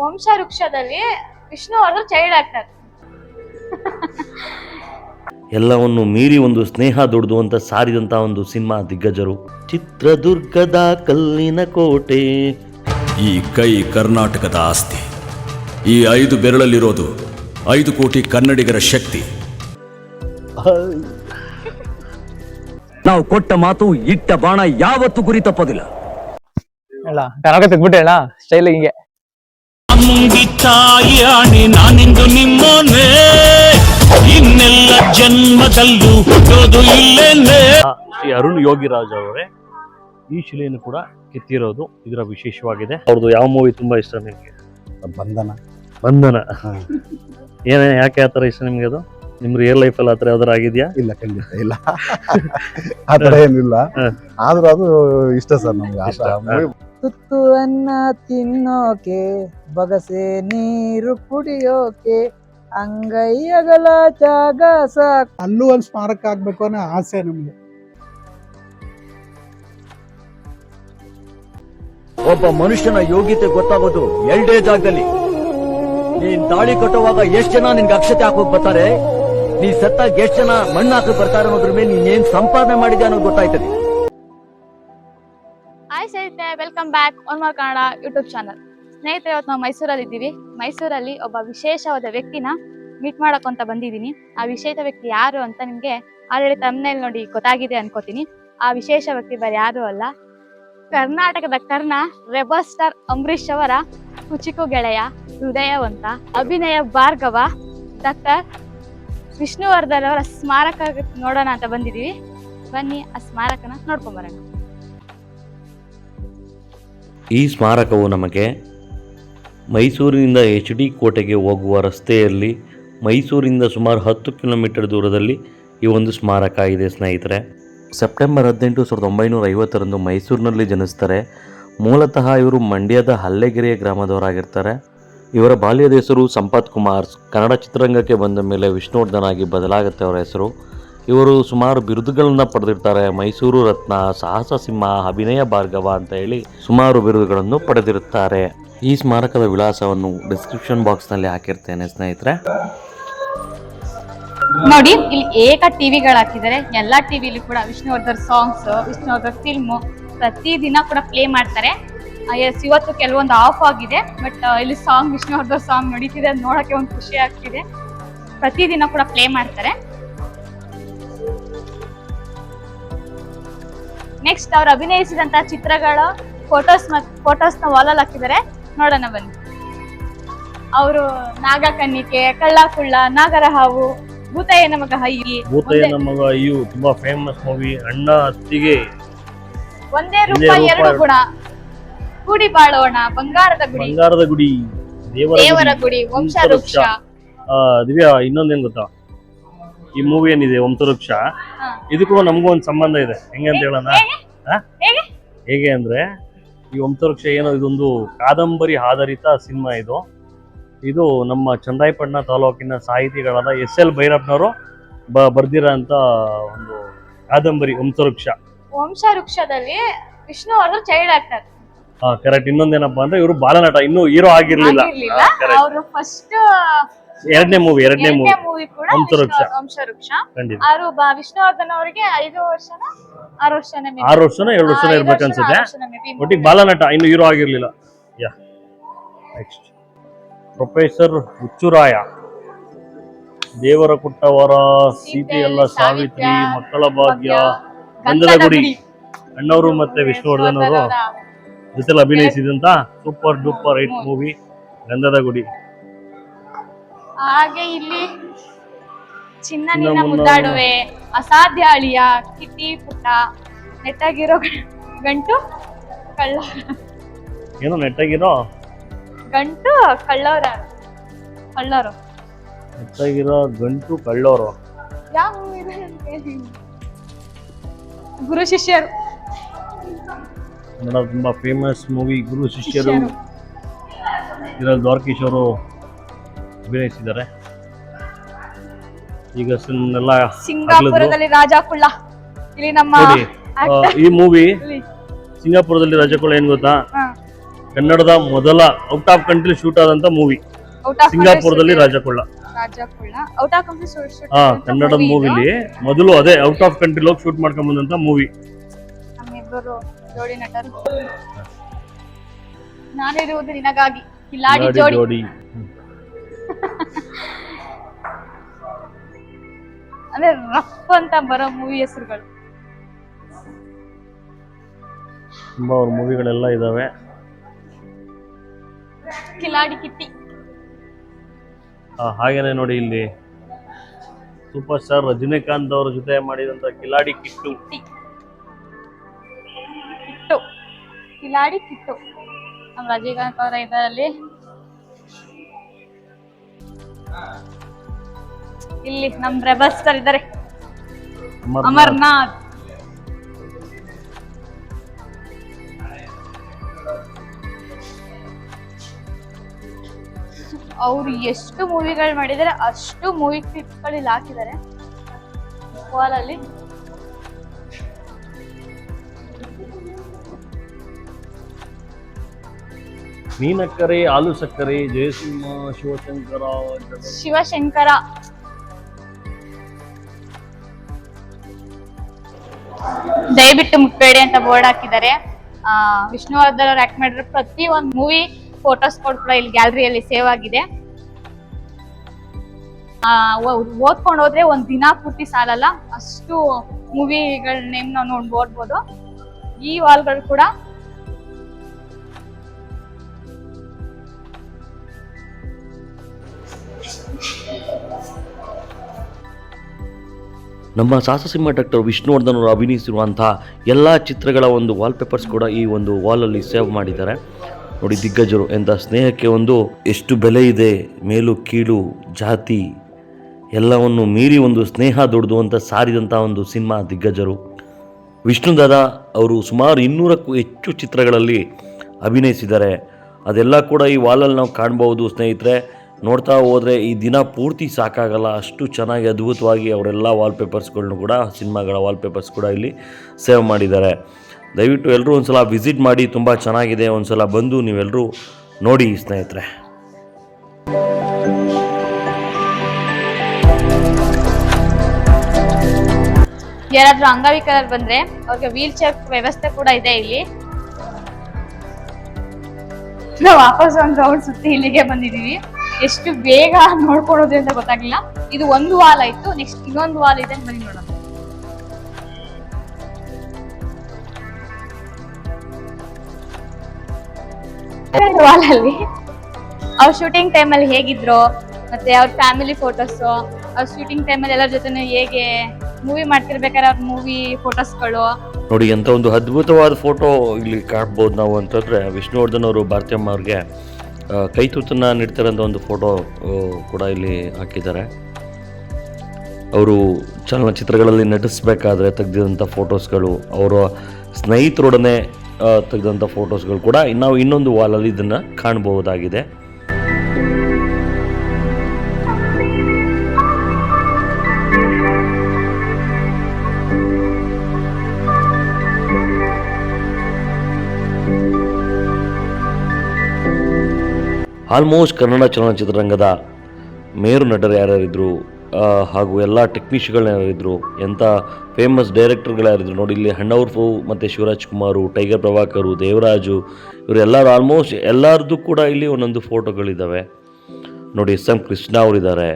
ವಂಶವೃಕ್ಷದಲ್ಲಿ Vishnuvardhan child actor. ಎಲ್ಲವನ್ನು ಮೀರಿ ಒಂದು ಸ್ನೇಹ ದೊಡ್ದು ಅಂತ ಸಾರಿದಂತಹ ಒಂದು ಸಿನಿಮಾ ದಿಗ್ಗಜರು. ಚಿತ್ರದುರ್ಗದ ಕಲ್ಲಿನ ಕೋಟೆ. ಈ ಕೈ ಕರ್ನಾಟಕದ ಆಸ್ತಿ. ಈ 5 ಬೆರಳಲ್ಲಿರೋದು 5 ಕೋಟಿ ಕನ್ನಡಿಗರ ಶಕ್ತಿ. ನಾವು ಕೊಟ್ಟ ಮಾತು ಇಟ್ಟ ಬಾಣ ಯಾವತ್ತೂ ಗುರಿ ತಪ್ಪೋದಿಲ್ಲ. ಕನಕ ತೆಗ್ಬಿಟ್ಟೆ ಅಣ್ಣ ಸ್ಟೈಲ್ ಹಿಂಗೆ. ನಾನಿಂದು ನಿಮ್ಮನೆ ಇನ್ನೆಲ್ಲ ಜನ್ಮದಲ್ಲೂ ಹುಟ್ಟೋದು ಇಲ್ಲೇನೆ. ಶ್ರೀ ಅರುಣ್ ಯೋಗಿರಾಜ್ ಅವರೇ ಈ ಶಿಲೆಯನ್ನು ಕೂಡ ಕೆತ್ತಿರೋದು ಇದರ ವಿಶೇಷವಾಗಿದೆ. ಅವ್ರದ್ದು ಯಾವ ಮೂವಿ ತುಂಬಾ ಇಷ್ಟ ನಿಮ್ಗೆ? ಬಂಧನ. ಯಾಕೆ ಆ ಥರ ಇಷ್ಟ ನಿಮ್ಗೆ? ಅದು ನಿಮ್ ರಿಯಲ್ ಲೈಫ್ ಅಲ್ಲಿ ಆತರ ಯಾವ್ದಾರ ಆಗಿದ್ಯಾ? ಇಲ್ಲ, ಖಂಡಿತ ಇಲ್ಲ, ಆತರ ಏನಿಲ್ಲ. ಆದ್ರೂ ಅದು ಇಷ್ಟ ಸರ್ ನಮ್ಗೆ. ತುತ್ತು ಅನ್ನ ತಿನ್ನೋಕೆ, ಬಗಸೆ ನೀರು ಕುಡಿಯೋಕೆ, ಅಂಗೈಯಗಲ ಜಾಗ ಸಾಕ್. ಅಲ್ಲೂ ಒಂದು ಸ್ಮಾರಕ ಆಗ್ಬೇಕು ಅನ್ನೋ ಆಸೆ ನಮ್ಗೆ. ಒಬ್ಬ ಮನುಷ್ಯನ ಯೋಗ್ಯತೆ ಗೊತ್ತಾಗೋದು 2 ಜಾಗದಲ್ಲಿ. ನೀನ್ ತಾಳಿ ಕಟ್ಟುವಾಗ ಎಷ್ಟು ಜನ ನಿನ್ಗೆ ಅಕ್ಷತೆ ಹಾಕೋಕ್ ಬರ್ತಾರೆ, ನೀ ಸತ್ತಾಗ ಎಷ್ಟು ಜನ ಮಣ್ಣು ಹಾಕಕ್ ಬರ್ತಾರೆ ಅನ್ನೋದ್ರ ಮೇಲೆ ನೀನೇನ್ ಸಂಪಾದನೆ ಮಾಡಿದ್ಯಾ ಅನ್ನೋದು ಗೊತ್ತಾಯ್ತದೆ. ಹಾಯ್ ಸ್ನೇಹಿತರೆ, welcome back one more Kannada YouTube channel. ಸ್ನೇಹಿತರೆ, ಇವತ್ತು ನಾವು ಮೈಸೂರಲ್ಲಿ ಇದ್ದೀವಿ. ಮೈಸೂರಲ್ಲಿ ಒಬ್ಬ ವಿಶೇಷವಾದ ವ್ಯಕ್ತಿನ ಮೀಟ್ ಮಾಡಕ್ ಅಂತ ಬಂದಿದ್ದೀನಿ. ಆ ವಿಶೇಷ ವ್ಯಕ್ತಿ ಯಾರು ಅಂತ ನಿಮ್ಗೆ ಆಲ್ರೆಡಿ ತಮ್ಮನೇಲಿ ನೋಡಿ ಗೊತ್ತಾಗಿದೆ ಅನ್ಕೋತೀನಿ. ಆ ವಿಶೇಷ ವ್ಯಕ್ತಿ ಬೇರೆ ಯಾರು ಅಲ್ಲ, ಕರ್ನಾಟಕದ ರೆಬಲ್ ಸ್ಟಾರ್ ಅಂಬರೀಶ್ ಅವರ ಕುಚಿಕು ಗೆಳೆಯ, ಹೃದಯವಂತ, ಅಭಿನಯ ಭಾರ್ಗವ, ಡಾಕ್ಟರ್ ವಿಷ್ಣುವರ್ಧನ್ ಅವರ ಸ್ಮಾರಕ ನೋಡೋಣ ಅಂತ ಬಂದಿದೀವಿ. ಬನ್ನಿ ಆ ಸ್ಮಾರಕನ ನೋಡ್ಕೊಂಬರೋಣ. ಈ ಸ್ಮಾರಕವು ನಮಗೆ ಮೈಸೂರಿನಿಂದ HD ಕೋಟೆಗೆ ಹೋಗುವ ರಸ್ತೆಯಲ್ಲಿ ಮೈಸೂರಿಂದ ಸುಮಾರು 10 ಕಿಲೋಮೀಟರ್ ದೂರದಲ್ಲಿ ಈ ಒಂದು ಸ್ಮಾರಕ ಇದೆ ಸ್ನೇಹಿತರೆ. ಸೆಪ್ಟೆಂಬರ್ 18, 1950 ಮೈಸೂರಿನಲ್ಲಿ ಜನಿಸ್ತಾರೆ. ಮೂಲತಃ ಇವರು ಮಂಡ್ಯದ ಹಲ್ಲೆಗೆರೆಯ ಗ್ರಾಮದವರಾಗಿರ್ತಾರೆ. ಇವರ ಬಾಲ್ಯದ ಹೆಸರು ಸಂಪತ್ ಕುಮಾರ್. ಕನ್ನಡ ಚಿತ್ರರಂಗಕ್ಕೆ ಬಂದ ಮೇಲೆ ವಿಷ್ಣುವರ್ಧನ್ ಆಗಿ ಬದಲಾಗುತ್ತೆ ಅವರ ಹೆಸರು. ಇವರು ಸುಮಾರು ಬಿರುದುಗಳನ್ನು ಪಡೆದಿರ್ತಾರೆ. ಮೈಸೂರು ರತ್ನ, ಸಾಹಸ ಸಿಂಹ, ಅಭಿನಯ ಭಾರ್ಗವ ಅಂತ ಹೇಳಿ ಸುಮಾರು ಬಿರುದುಗಳನ್ನು ಪಡೆದಿರುತ್ತಾರೆ. ಈ ಸ್ಮಾರಕದ ವಿಳಾಸವನ್ನು ಡಿಸ್ಕ್ರಿಪ್ಷನ್ ಬಾಕ್ಸ್ನಲ್ಲಿ ಹಾಕಿರ್ತೇನೆ ಸ್ನೇಹಿತರೆ. ನೋಡಿ, ಇಲ್ಲಿ ಏಕ ಟಿವಿಗಳು ಹಾಕಿದ್ದಾರೆ. ಎಲ್ಲಾ ಟಿವಿಲಿ ಕೂಡ ವಿಷ್ಣುವರ್ಧನ್ ಸಾಂಗ್ಸ್, ವಿಷ್ಣುವರ್ಧನ್ ಫಿಲ್ಮು ಪ್ರತಿದಿನ ಕೂಡ ಪ್ಲೇ ಮಾಡ್ತಾರೆ. ಇವತ್ತು ಕೆಲವೊಂದು ಆಫ್ ಆಗಿದೆ, ಬಟ್ ಇಲ್ಲಿ ಸಾಂಗ್ ವಿಷ್ಣುವರ್ಧನ್ ಸಾಂಗ್ ನಡೀತಿದೆ. ನೋಡಕ್ಕೆ ಒಂದು ಖುಷಿ ಆಗ್ತಿದೆ. ಪ್ರತಿದಿನ ಕೂಡ ಪ್ಲೇ ಮಾಡ್ತಾರೆ. ನೆಕ್ಸ್ಟ್ ಅವ್ರು ಅಭಿನಯಿಸಿದಂತಹ ಚಿತ್ರಗಳ ಫೋಟೋಸ್ನ ವಾಲಲ್ಲಿ ಹಾಕಿದ್ದಾರೆ. ನೋಡೋಣ ಬನ್ನಿ. ಅವರು ನಾಗಕನ್ನಿಕೆ, ಕಳ್ಳಕುಳ್ಳ, ನಾಗರ ಹಾವು, ಭೂತಯ್ಯನ ಮಗ ಅಯ್ಯು ತುಂಬಾ ಫೇಮಸ್ ಮೂವಿ. ಅಣ್ಣ ಅತ್ತಿಗೆ, ಒಂದೇ ರೂಪ ಎರಡು ಗುಣ, ಕೂಡಿ ಬಾಳೋಣ, ಬಂಗಾರದ ಗುಡಿ, ದೇವರ ಗುಡಿ, ವಂಶವೃಕ್ಷ. ದಿವ್ಯಾ, ಇನ್ನೊಂದೇನ್ ಗೊತ್ತಾ, ಈ ಮೂವಿ ಏನಿದೆ ವಂಶವೃಕ್ಷ, ಇದಕ್ಕೂ ನಮಗೂ ಒಂದು ಸಂಬಂಧ ಇದೆ. ಹೆಂಗೆ ಅಂತ ಹೇಳೋಣ? ಹೇಗೆ ಅಂದ್ರೆ, ಈ ವಂಶವೃಕ್ಷ ಏನೋ ಇದೊಂದು ಕಾದಂಬರಿ ಆಧಾರಿತ ಸಿನಿಮಾ. ಇದು ನಮ್ಮ ಚಂದ್ರಾಯಪಟ್ಟಣ ತಾಲೂಕಿನ ಸಾಹಿತಿಗಳಾದ SL ಭೈರಪ್ಪನವರು ಬರ್ದಿರೋಂಥ ಒಂದು ಕಾದಂಬರಿ ವಂಶವೃಕ್ಷದಲ್ಲಿ ವಿಷ್ಣುವರ್ಧನ್ ಚೈಲ್ಡ್ ಆಕ್ಟರ್. ಕರೆಕ್ಟ್. ಇನ್ನೊಂದೇನಪ್ಪ ಅಂದ್ರೆ ಇವರು ಬಾಲನಟ, ಇನ್ನೂ ಹೀರೋ ಆಗಿರ್ಲಿಲ್ಲ. ಅವರು ಫಸ್ಟ್ ಎರಡನೇ ಮೂವಿ ಕೂಡ ವಂಶವೃಕ್ಷ. ಅವರು ವಿಷ್ಣುವರ್ಧನ್ ಅವರಿಗೆ 5 ವರ್ಷನ 6 ವರ್ಷನ 2 ವರ್ಷ ಇರ್ಬೇಕನ್ಸುತ್ತೆ. ಒಟ್ಟಿಗೆ ಬಾಲನಟ, ಇನ್ನು ಹೀರೋ ಆಗಿರ್ಲಿಲ್ಲ. Next professor Huchuraya. ದೇವರ ಕೊಟ್ಟವರ, ಸೀತೆಯಲ್ಲ ಸಾವಿತ್ರಿ, ಮಕ್ಕಳ ಭಾಗ್ಯ, ಗಂಧದ ಗುಡಿ, ಅಣ್ಣವರು ಮತ್ತೆ ವಿಷ್ಣುವರ್ಧನ್ ಅವರು ಜೊತೆಲಿ ಅಭಿನಯಿಸಿದಂತ ಸೂಪರ್ ಡೂಪರ್ ಹಿಟ್ ಮೂವಿ ಗಂಧದ ಗುಡಿ. ಹಾಗೆ ಇಲ್ಲಿ ಚಿನ್ನ ನಿನ್ನ ಮುದ್ದಾಡುವೆ, ಅಸಾಧ್ಯ ಅಳಿಯ, ಕಿಟ್ಟಿ ಪುಟ್ಟ, ನೆಟ್ಟಾಗಿರೋ ಗಂಟು ಕಳ್ಳ. ಏನೋ ನೆಟ್ಟಾಗಿರೋ ಗಂಟು ಕಳ್ಳವರು. ನೆಟ್ಟಾಗಿರೋ ಗಂಟು ಕಳ್ಳೋರು ಯಾವ ಮೂವಿ ಇದೆ ಅಂತ ಹೇಳಿ. ಗುರು ಶಿಷ್ಯರು ಕನ್ನಡ ತುಂಬಾ ಫೇಮಸ್ ಮೂವಿ ಗುರು ಶಿಷ್ಯರು. ಇದರಲ್ಲಿ ದ್ವಾರಕೀಶ್ ಅವರು ಅಭಿನಯಿಸಿದ್ದಾರೆ. ಈಗ ಸಿಂಗಾಪುರದಲ್ಲಿ ರಾಜ ಕುಳ್ಳ. ಇಲ್ಲಿ ನಮ್ಮ ಈ ಮೂವಿ ಸಿಂಗಾಪುರದಲ್ಲಿ ರಾಜ ಕುಳ್ಳ ಏನ್ ಗೊತ್ತಾ, ಕನ್ನಡದ ಮೊದಲ ಔಟ್ ಆಫ್ ಕಂಟ್ರಿ ಶೂಟ್ ಆದಂತ ಮೂವಿ ಸಿಂಗಾಪುರದಲ್ಲಿ ರಾಜಕೊಳ್ಳ. ಔಟ್ ಆಫ್ ಕಂಟ್ರಿ ಶೂಟ್ ಕನ್ನಡದ ಮೂವಿಲಿ ಮೊದಲು ಅದೇ ಔಟ್ ಆಫ್ ಕಂಟ್ರಿ ಹೋಗಿ ಶೂಟ್ ಮಾಡ್ಕೊಂಡ್ ಬಂದಂತ ಮೂವಿ. ನಮ್ಮಿಬ್ಬರು ಜೋಡಿ ನಟರು. ನಾನಿರುವುದು ನಿನಗಾಗಿ ಕಿಲಾಡಿ ಜೋಡಿ. ಅಂದ್ರೆ ರಫ್ ಅಂತ ಬರೋ ಮೂವಿ ಹೆಸರುಗಳು. ತುಂಬಾ ಅವ್ರ ಮೂವಿಗಳೆಲ್ಲ ಇದಾವೆ. ಕಿಲಾಡಿ ಕಿಟ್ಟಿ. ಹಾಗೇನೆ ನೋಡಿ ಇಲ್ಲಿ ಸೂಪರ್ ಸ್ಟಾರ್ ರಜನಿಕಾಂತ್ ಅವರ ಜೊತೆ ಮಾಡಿದಂತ ಕಿಲಾಡಿ ಕಿಟ್ಟು. ಕಿಲಾಡಿ ಕಿಟ್ಟು ನಮ್ಮ ರಜನಿಕಾಂತ್ ಅವರ ಇದರಲ್ಲಿ. ಇಲ್ಲಿ ನಮ್ ರೆಬಲ್ ಸ್ಟಾರ್ ಇದ್ದಾರೆ ಅಮರ್ನಾಥ್. ಅವ್ರು ಎಷ್ಟು ಮೂವಿಗಳು ಮಾಡಿದ್ದಾರೆ ಅಷ್ಟು ಮೂವಿ ಕ್ಲಿಪ್ಗಳು ಇಲ್ಲಿ ಹಾಕಿದ್ದಾರೆ ವಾಲ್ ಅಲ್ಲಿ. ಮೀನಕ್ಕರೆ, ಹಾಲು ಸಕ್ಕರೆ, ಜಯಸಿಂಹ, ಶಿವಶಂಕರ. ದಯವಿಟ್ಟು ಮುಟ್ಬೇಡಿ ಅಂತ ಬೋರ್ಡ್ ಹಾಕಿದ್ದಾರೆ. ವಿಷ್ಣುವರ್ಧನ್ ಅವ್ರು ಆಕ್ಟ್ ಮಾಡಿರೋ ಪ್ರತಿ ಒಂದು ಮೂವಿ ಫೋಟೋಸ್ ಕೂಡ ಇಲ್ಲಿ ಗ್ಯಾಲರಿಯಲ್ಲಿ ಸೇವ್ ಆಗಿದೆ. ಓದ್ಕೊಂಡು ಹೋದ್ರೆ ಒಂದ್ ದಿನ ಪೂರ್ತಿ ಸಾಲಲ್ಲ, ಅಷ್ಟು ಮೂವಿಗಳ ನೇಮ್ ನಾವು ನೋಡ್ಬೋದು. ಈ ವಾಲ್ಗಳು ಕೂಡ ನಮ್ಮ ಸಾಹಸಸಿಂಹ ಡಾಕ್ಟರ್ ವಿಷ್ಣುವರ್ಧನ್ ಅವರು ಅಭಿನಯಿಸಿರುವಂತಹ ಎಲ್ಲ ಚಿತ್ರಗಳ ಒಂದು ವಾಲ್ಪೇಪರ್ಸ್ ಕೂಡ ಈ ಒಂದು ವಾಲಲ್ಲಿ ಸೇವ್ ಮಾಡಿದ್ದಾರೆ. ನೋಡಿ ದಿಗ್ಗಜರು ಎಂಥ ಸ್ನೇಹಕ್ಕೆ ಒಂದು ಎಷ್ಟು ಬೆಲೆ ಇದೆ, ಮೇಲು ಕೀಳು ಜಾತಿ ಎಲ್ಲವನ್ನು ಮೀರಿ ಒಂದು ಸ್ನೇಹ ದೊಡ್ದು ಅಂತ ಸಾರಿದಂಥ ಒಂದು ಸಿನಿಮಾ ದಿಗ್ಗಜರು. ವಿಷ್ಣುದಾದ ಅವರು ಸುಮಾರು 200ಕ್ಕೂ ಹೆಚ್ಚು ಚಿತ್ರಗಳಲ್ಲಿ ಅಭಿನಯಿಸಿದ್ದಾರೆ. ಅದೆಲ್ಲ ಕೂಡ ಈ ವಾಲಲ್ಲಿ ನಾವು ಕಾಣ್ಬೋದು ಸ್ನೇಹಿತರೆ. ನೋಡ್ತಾ ಹೋದರೆ ಈ ದಿನ ಪೂರ್ತಿ ಸಾಕಾಗಲ್ಲ, ಅಷ್ಟು ಚೆನ್ನಾಗಿ ಅದ್ಭುತವಾಗಿ ಅವರೆಲ್ಲ ವಾಲ್ಪೇಪರ್ಸ್ಗಳನ್ನೂ ಕೂಡ ಸಿನಿಮಾಗಳ ವಾಲ್ಪೇಪರ್ಸ್ ಕೂಡ ಇಲ್ಲಿ ಸೇವ್ ಮಾಡಿದ್ದಾರೆ. ದಯವಿಟ್ಟು ಎಲ್ಲರೂ ಒಂದು ಸಲ ವಿಸಿಟ್ ಮಾಡಿ, ತುಂಬ ಚೆನ್ನಾಗಿದೆ. ಒಂದು ಸಲ ಬಂದು ನೀವೆಲ್ಲರೂ ನೋಡಿ ಸ್ನೇಹಿತರೆ. ಯಾರಾದ್ರೂ ಅಂಗವಿಕಲರು ಬಂದ್ರೆ ಅವ್ರಿಗೆ ವೀಲ್ ಚೇರ್ ವ್ಯವಸ್ಥೆ ಕೂಡ ಇದೆ ಇಲ್ಲಿ. ನಾವು ವಾಪಸ್ ಒಂದು ರೌಂಡ್ ಸುತ್ತಿ ಇಲ್ಲಿಗೆ ಬಂದಿದೀವಿ. ಎಷ್ಟು ಬೇಗ ನೋಡ್ಕೊಳ್ಳೋದು ಅಂತ ಗೊತ್ತಾಗ್ಲಿಲ್ಲ. ಇದು ಒಂದು ವಾಲ್ ಆಯ್ತು, ನೆಕ್ಸ್ಟ್ ಇನ್ನೊಂದು ವಾಲ್ ಇದೆ, ಬನ್ನಿ ನೋಡೋಣ. ವಾಲ್ ಅಲ್ಲಿ ಅವ್ರ ಶೂಟಿಂಗ್ ಟೈಮಲ್ಲಿ ಹೇಗಿದ್ರು, ಮತ್ತೆ ಅವ್ರ ಫ್ಯಾಮಿಲಿ ಫೋಟೋಸ್, ಅವ್ರ ಶೂಟಿಂಗ್ ಟೈಮಲ್ಲಿ ಎಲ್ಲರ ಜೊತೆ ಹೇಗೆ ಮೂವಿ ಮಾಡ್ತಿರ್ಬೇಕಾದ್ರೆ ಅವ್ರ ಮೂವಿ ಫೋಟೋಸ್ಗಳು ನೋಡಿ. ಎಂಥ ಒಂದು ಅದ್ಭುತವಾದ ಫೋಟೋ ಇಲ್ಲಿ ಕಾಣ್ಬೋದು ನಾವು ಅಂತಂದರೆ, ವಿಷ್ಣುವರ್ಧನ್ ಅವರು ಭಾರತೀಯಮ್ಮ ಅವ್ರಿಗೆ ಕೈ ತುತ್ತನ್ನು ನೀಡ್ತಿರೋಂಥ ಒಂದು ಫೋಟೋ ಕೂಡ ಇಲ್ಲಿ ಹಾಕಿದ್ದಾರೆ. ಅವರು ಚಲನಚಿತ್ರಗಳಲ್ಲಿ ನಟಿಸಬೇಕಾದ್ರೆ ತೆಗೆದಿದಂಥ ಫೋಟೋಸ್ಗಳು, ಅವರ ಸ್ನೇಹಿತರೊಡನೆ ತೆಗೆದಂಥ ಫೋಟೋಸ್ಗಳು ಕೂಡ ನಾವು ಇನ್ನೊಂದು ವಾಲಲ್ಲಿ ಇದನ್ನು ಕಾಣಬಹುದಾಗಿದೆ. ಆಲ್ಮೋಸ್ಟ್ ಕನ್ನಡ ಚಲನಚಿತ್ರರಂಗದ ಮೇರು ನಟರು ಯಾರ್ಯಾರಿದ್ರು ಹಾಗೂ ಎಲ್ಲ ಟೆಕ್ನಿಷಿಯನ್ಗಳು ಯಾರಿದ್ರು, ಎಂಥ ಫೇಮಸ್ ಡೈರೆಕ್ಟರ್ಗಳು ಯಾರಿದ್ರು ನೋಡಿ. ಇಲ್ಲಿ ಹಣ್ಣೌರ್ಫು ಮತ್ತು ಶಿವರಾಜ್ ಕುಮಾರು, ಟೈಗರ್ ಪ್ರಭಾಕರು, ದೇವರಾಜು, ಇವರೆಲ್ಲರೂ ಆಲ್ಮೋಸ್ಟ್ ಎಲ್ಲರದ್ದು ಕೂಡ ಇಲ್ಲಿ ಒಂದೊಂದು ಫೋಟೋಗಳಿದ್ದಾವೆ ನೋಡಿ. SM ಕೃಷ್ಣ ಅವರಿದ್ದಾರೆ.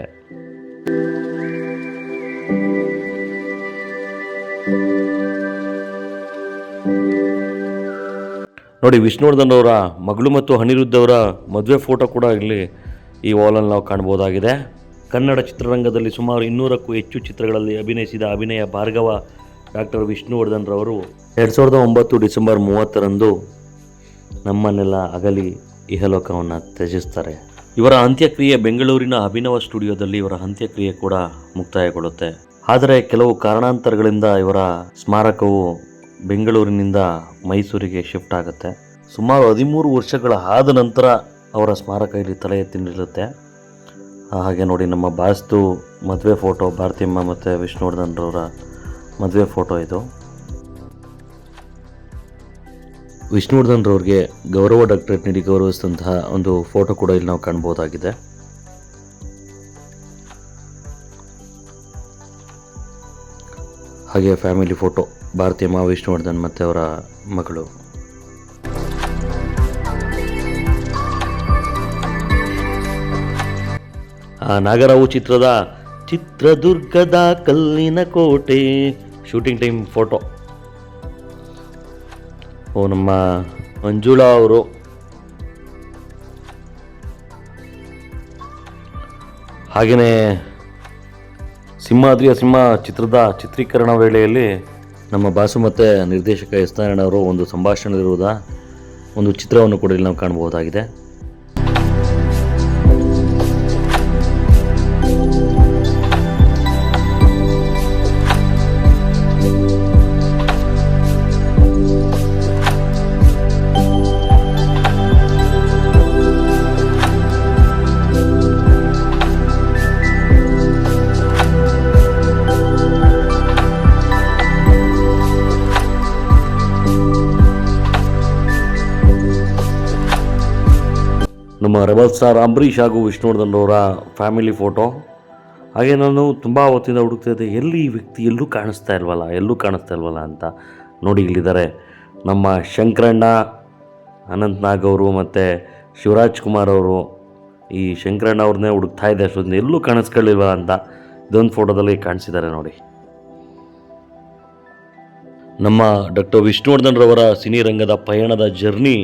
ನೋಡಿ ವಿಷ್ಣುವರ್ಧನ್ ಅವರ ಮಗಳು ಮತ್ತು ಅನಿರುದ್ಧ್ ಅವರ ಮದುವೆ ಫೋಟೋ ಕೂಡ ಇಲ್ಲಿ ಈ ವಾಲಲ್ಲಿ ನಾವು ಕಾಣ್ಬೋದಾಗಿದೆ. ಕನ್ನಡ ಚಿತ್ರರಂಗದಲ್ಲಿ ಸುಮಾರು 200ಕ್ಕೂ ಹೆಚ್ಚು ಚಿತ್ರಗಳಲ್ಲಿ ಅಭಿನಯಿಸಿದ ಅಭಿನಯ ಭಾರ್ಗವ ಡಾಕ್ಟರ್ ವಿಷ್ಣುವರ್ಧನ್ ರವರು 2009 ಡಿಸೆಂಬರ್ 30ರಂದು ನಮ್ಮನ್ನೆಲ್ಲ ಅಗಲಿ ಇಹಲೋಕವನ್ನು ತ್ಯಜಿಸ್ತಾರೆ. ಇವರ ಅಂತ್ಯಕ್ರಿಯೆ ಬೆಂಗಳೂರಿನ ಅಭಿನವ ಸ್ಟುಡಿಯೋದಲ್ಲಿ ಇವರ ಅಂತ್ಯಕ್ರಿಯೆ ಕೂಡ ಮುಕ್ತಾಯಗೊಳ್ಳುತ್ತೆ. ಆದರೆ ಕೆಲವು ಕಾರಣಾಂತರಗಳಿಂದ ಇವರ ಸ್ಮಾರಕವು ಬೆಂಗಳೂರಿನಿಂದ ಮೈಸೂರಿಗೆ ಶಿಫ್ಟ್ ಆಗುತ್ತೆ. ಸುಮಾರು 13 ವರ್ಷಗಳ ಆದ ನಂತರ ಅವರ ಸ್ಮಾರಕ ಇಲ್ಲಿ ತಲೆ ಎತ್ತಿ ನಿಲ್ಲುತ್ತೆ. ಹಾಗೆ ನೋಡಿ ನಮ್ಮ ಬಾಸ್ದು ಮದುವೆ ಫೋಟೋ, ಭಾರತೀಯಮ್ಮ ಮತ್ತು ವಿಷ್ಣುವರ್ಧನ್ ರವರ ಮದುವೆ ಫೋಟೋ ಇದು. ವಿಷ್ಣುವರ್ಧನ್ ರವ್ರಿಗೆ ಗೌರವ ಡಾಕ್ಟರೇಟ್ ನೀಡಿ ಗೌರವಿಸಿದಂತಹ ಒಂದು ಫೋಟೋ ಕೂಡ ಇಲ್ಲಿ ನಾವು ಕಾಣ್ಬೋದಾಗಿದೆ. ಹಾಗೆ ಫ್ಯಾಮಿಲಿ ಫೋಟೋ ಭಾರತೀಯಮ್ಮ, ವಿಷ್ಣುವರ್ಧನ್ ಮತ್ತು ಅವರ ಮಗಳು. ನಾಗರಾವು ಚಿತ್ರದ ಚಿತ್ರದುರ್ಗದ ಕಲ್ಲಿನ ಕೋಟೆ ಶೂಟಿಂಗ್ ಟೈಮ್ ಫೋಟೋ. ನಮ್ಮ ಮಂಜುಳಾ ಅವರು. ಹಾಗೆಯೇ ಸಿಂಹಾದ್ರಿಯ ಸಿಂಹ ಚಿತ್ರದ ಚಿತ್ರೀಕರಣ ವೇಳೆಯಲ್ಲಿ ನಮ್ಮ ಬಾಸು ಮತ್ತು ನಿರ್ದೇಶಕ ಎಸ್ ನಾರಾಯಣ ಅವರು ಒಂದು ಸಂಭಾಷಣೆಯಿರುವುದ ಒಂದು ಚಿತ್ರವನ್ನು ಕೂಡ ಇಲ್ಲಿ ನಾವು ಕಾಣಬಹುದಾಗಿದೆ. ನಮ್ಮ ರೆಬಲ್ ಸ್ಟಾರ್ ಅಂಬರೀಷ್ ಹಾಗೂ ವಿಷ್ಣುವರ್ಧನ್ ಅವರ ಫ್ಯಾಮಿಲಿ ಫೋಟೋ. ಹಾಗೆ ನಾನು ತುಂಬ ಹೊತ್ತಿಂದ ಹುಡುಕ್ತಾ ಇದ್ದೆ, ಎಲ್ಲಿ ಈ ವ್ಯಕ್ತಿ ಎಲ್ಲೂ ಕಾಣಿಸ್ತಾ ಇಲ್ವಲ್ಲ ಅಂತ. ನೋಡಿ, ಇಲ್ಲಿದ್ದಾರೆ ನಮ್ಮ ಶಂಕರಣ್ಣ, ಅನಂತ್ ನಾಗ್ ಅವರು ಮತ್ತು ಶಿವರಾಜ್ ಕುಮಾರ್ ಅವರು. ಈ ಶಂಕರಣ್ಣ ಅವ್ರನ್ನೇ ಹುಡುಕ್ತಾ ಇದೆ ಅಷ್ಟೊಂದು, ಎಲ್ಲೂ ಕಾಣಿಸ್ಕೊಳ್ಳಿಲ್ವಲ್ಲ ಅಂತ ಇದೊಂದು ಫೋಟೋದಲ್ಲಿ ಕಾಣಿಸಿದ್ದಾರೆ ನೋಡಿ. ನಮ್ಮ ಡಾಕ್ಟರ್ ವಿಷ್ಣುವರ್ಧನ್ ರವರ ಸಿನಿರಂಗದ ಪಯಣದ ಜರ್ನಿ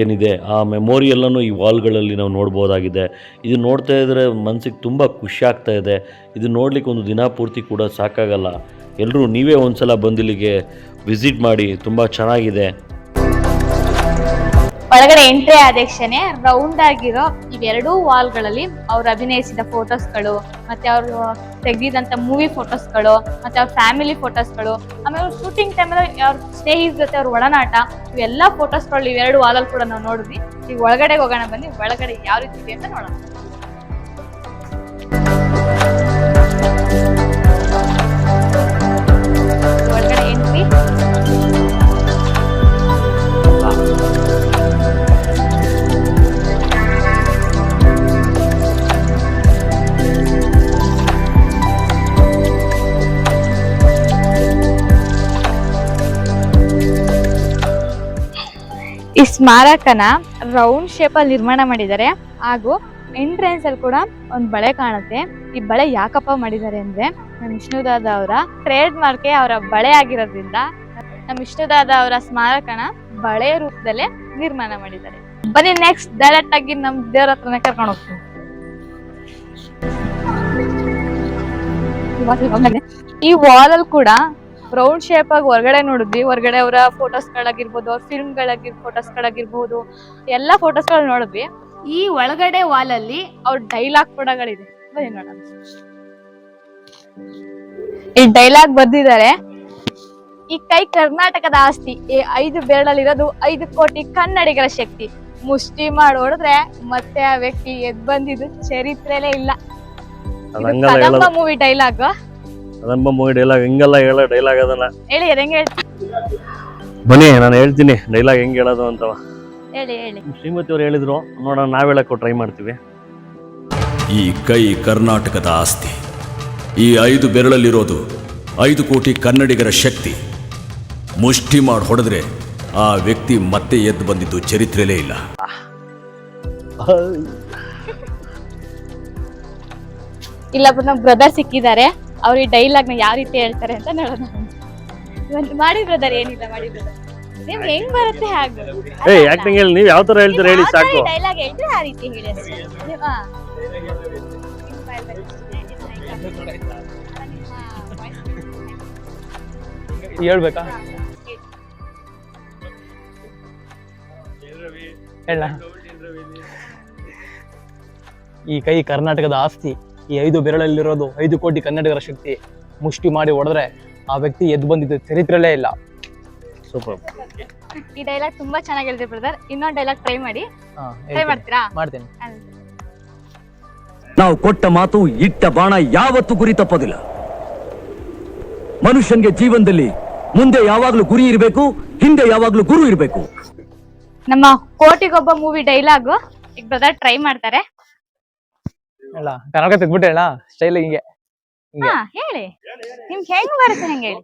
ಏನಿದೆ ಆ ಮೆಮೋರಿಯಲ್ಲೂ ಈ ವಾಲ್ಗಳಲ್ಲಿ ನಾವು ನೋಡ್ಬೋದಾಗಿದೆ. ಇದು ನೋಡ್ತಾ ಇದ್ದರೆ ಮನಸ್ಸಿಗೆ ತುಂಬ ಖುಷಿ ಆಗ್ತಾ ಇದೆ. ಇದು ನೋಡಲಿಕ್ಕೆ ಒಂದು ದಿನ ಪೂರ್ತಿ ಕೂಡ ಸಾಕಾಗಲ್ಲ. ಎಲ್ಲರೂ ನೀವೇ ಒಂದು ಸಲ ಬಂದಿಲ್ಲಿಗೆ ವಿಸಿಟ್ ಮಾಡಿ, ತುಂಬ ಚೆನ್ನಾಗಿದೆ. ಒಳಗಡೆ ಎಂಟ್ರಿ ಆದಕ್ಷಣ ರೌಂಡ್ ಆಗಿರೋ ಇವೆರಡೂ ವಾಲ್ಗಳಲ್ಲಿ ಅವ್ರು ಅಭಿನಯಿಸಿದ ಫೋಟೋಸ್ಗಳು, ಮತ್ತೆ ಅವರು ತೆಗೆದಿದಂತ ಮೂವಿ ಫೋಟೋಸ್ಗಳು, ಮತ್ತೆ ಅವ್ರ ಫ್ಯಾಮಿಲಿ ಫೋಟೋಸ್ಗಳು, ಆಮೇಲೆ ಅವ್ರ ಶೂಟಿಂಗ್ ಟೈಮಲ್ಲಿ ಅವ್ರ ಸ್ನೇಹಿತರ ಜೊತೆ ಅವ್ರ ಒಡನಾಟ, ಇವೆಲ್ಲ ಫೋಟೋಸ್ಗಳು ಇವೆರಡು ವಾಲಲ್ಲಿ ಕೂಡ ನಾವು ನೋಡಿದ್ವಿ. ಈಗ ಒಳಗಡೆ ಹೋಗೋಣ, ಬನ್ನಿ ಒಳಗಡೆ ಯಾವ ರೀತಿ ಇದೆ ಅಂತ ನೋಡೋಣ. ಒಳಗಡೆ ಎಂಟ್ರಿ. ಈ ಸ್ಮಾರಕನ ರೌಂಡ್ ಶೇಪ್ ಅಲ್ಲಿ ನಿರ್ಮಾಣ ಮಾಡಿದ್ದಾರೆ. ಹಾಗೂ ಎಂಟ್ರೆನ್ಸ್ ಅಲ್ಲಿ ಕೂಡ ಒಂದ್ ಬಳೆ ಕಾಣುತ್ತೆ. ಈ ಬಳೆ ಯಾಕಪ್ಪ ಮಾಡಿದ್ದಾರೆ ಅಂದ್ರೆ, ನಮ್ಮ ವಿಷ್ಣುದಾದ ಅವರ ಟ್ರೇಡ್ ಮಾರ್ಕ್ ಅವರ ಬಳೆ ಆಗಿರೋದ್ರಿಂದ ನಮ್ಮ ವಿಷ್ಣುದಾದ ಅವರ ಸ್ಮಾರಕನ ಬಳೆ ರೂಪದಲ್ಲೇ ನಿರ್ಮಾಣ ಮಾಡಿದ್ದಾರೆ. ಬನ್ನಿ ನೆಕ್ಸ್ಟ್ ಡೈರೆಕ್ಟ್ ಆಗಿ ನಮ್ ದೇವ್ರ ಹತ್ರನೇ ಕರ್ಕೊಂಡು ಹೋಗ್ತೀವಿ. ಈ ವಾಲ್ ಅಲ್ಲಿ ಕೂಡ ರೌಂಡ್ ಶೇಪ್ ಆಗಿ ಹೊರಗಡೆ ನೋಡಿದ್ವಿ. ಹೊರಗಡೆ ಅವರ ಫೋಟೋಸ್ಗಳಾಗಿರ್ಬೋದು, ಅವ್ರ ಫೋಟೋಸ್ಗಳಾಗಿರ್ಬೋದು, ಎಲ್ಲಾ ಫೋಟೋಸ್ಗಳು ನೋಡಿದ್ವಿ. ಈ ಒಳಗಡೆ ವಾಲ್ ಅಲ್ಲಿ ಅವ್ರ ಡೈಲಾಗ್ ಕೂಡಗಳಿದೆ. ಬನ್ನಿ ನೋಡೋಣ. ಈ ಡೈಲಾಗ್ ಬರ್ದಿದ್ದಾರೆ, ಈ ಕೈ ಕರ್ನಾಟಕದ ಆಸ್ತಿ, 5 ಬೆರಳಲ್ಲಿರೋದು 5 ಕೋಟಿ ಕನ್ನಡಿಗರ ಶಕ್ತಿ, ಮುಷ್ಟಿ ಮಾಡಿ ಹೊಡೆದ್ರೆ ಮತ್ತೆ ಆ ವ್ಯಕ್ತಿ ಎದ್ ಬಂದಿದ್ದು ಚರಿತ್ರೆಲೇ ಇಲ್ಲ. Kadamba movie dialogue. ಹಿಂಗೆಲ್ಲ ಹೇಳೋ ಡೈಲಾಗ್ ಅದನ್ನ ಹೇಳಿ, ಹೆಂಗ್ ಹೇಳ್ತೀನಿ ಬನ್ನಿ, ನಾನು ಹೇಳ್ತೀನಿ ಡೈಲಾಗ್ ಹೆಂಗ್ ಹೇಳೋದು ಅಂತ. ಹೇಳಿ. ಶ್ರೀಮತಿ ಅವ್ರು ಹೇಳಿದ್ರು, ನೋಡೋಣ ನಾವ್ ಹೇಳಕ್ಕೂ ಟ್ರೈ ಮಾಡ್ತೀವಿ. ಈ ಕೈ ಕರ್ನಾಟಕದ ಆಸ್ತಿ, ಈ 5 ಬೆರಳಲ್ಲಿರೋದು 5 ಕೋಟಿ ಕನ್ನಡಿಗರ ಶಕ್ತಿ, ಮುಷ್ಟಿ ಮಾಡಿ ಹೊಡೆದ್ರೆ ಆ ವ್ಯಕ್ತಿ ಮತ್ತೆ ಎದ್ದು ಬಂದಿದ್ದು ಚರಿತ್ರೆಲೇ ಇಲ್ಲ. ಇಲ್ಲೊಬ್ರು ನಮ್ ಬ್ರದರ್ ಸಿಕ್ಕಿದ್ದಾರೆ. ಅವ್ರ ಈ ಡೈಲಾಗ್ ನ ಯಾವ ರೀತಿ ಹೇಳ್ತಾರೆ ಅಂತ ನೋಡೋಣ. ಮಾಡಿ ಬ್ರದರ್, ಏನಿಲ್ಲ ಮಾಡಿ ಬ್ರದರ್, ನಿಮ್ಗೆ ಹೆಂಗ್ ಬರುತ್ತೆ ಹಾಗೆ ಆಕ್ಟಿಂಗ್ ಹೇಳಿ, ನೀವು ಯಾವ ತರ ಹೇಳ್ತೀರಾ ಹೇಳಿ ಸಾಕು. ಡೈಲಾಗ್ ಹೇಳ್ತೀರಾ ಆ ರೀತಿ ಹೇಳಿ. ಹೇಳ್ಬೇಕಾ? ಹೇಳ. ಈ ಕೈ ಕರ್ನಾಟಕದ ಆಸ್ತಿ, ಈ 5 ಬೆರಳಲ್ಲಿರೋದು 5 ಕೋಟಿ ಕನ್ನಡಿಗರ ಶಕ್ತಿ, ಮುಷ್ಟಿ ಮಾಡಿ ಹೊಡೆದ್ರೆ ಆ ವ್ಯಕ್ತಿ ಎದ್ದು ಬಂದಿದ್ದು ಚರಿತ್ರೆಲೇ ಇಲ್ಲ. ಸೂಪರ್. ಈ ಡೈಲಾಗ್ ತುಂಬಾ ಚೆನ್ನಾಗಿ ಹೇಳಿದ್ರಿ ಬ್ರದರ್. ಇನ್ನೊಂದು ಡೈಲಾಗ್ ಟ್ರೈ ಮಾಡಿ. ಟ್ರೈ ಮಾಡ್ತೀರಾ? ಮಾಡ್ತೀನಿ. ನಾವು ಕೊಟ್ಟ ಮಾತು, ಇಟ್ಟ ಬಾಣ ಯಾವತ್ತೂ ಗುರಿ ತಪ್ಪೋದಿಲ್ಲ. ಮನುಷ್ಯನ್ಗೆ ಜೀವನದಲ್ಲಿ ಮುಂದೆ ಯಾವಾಗ್ಲೂ ಗುರಿ ಇರಬೇಕು, ಹಿಂದೆ ಯಾವಾಗ್ಲೂ ಗುರು ಇರಬೇಕು. ನಮ್ಮ ಕೋಟಿಗೊಬ್ಬ ಮೂವಿ ಡೈಲಾಗ್ ಈಗ ಬ್ರದರ್ ಟ್ರೈ ಮಾಡ್ತಾರೆ. ಹೇಳ ಕನ್ನಡ ತೆಗ್ಬಿಟ್ಟು ಹೇಳ ಸ್ಟೈಲ್ ಹಿಂಗೆ. ಹಾ ಹೇಳಿ, ನಿಮ್ಗೆ ಹೆಂಗ್ ಬರುತ್ತೆ ಹೆಂಗೆ ಹೇಳಿ.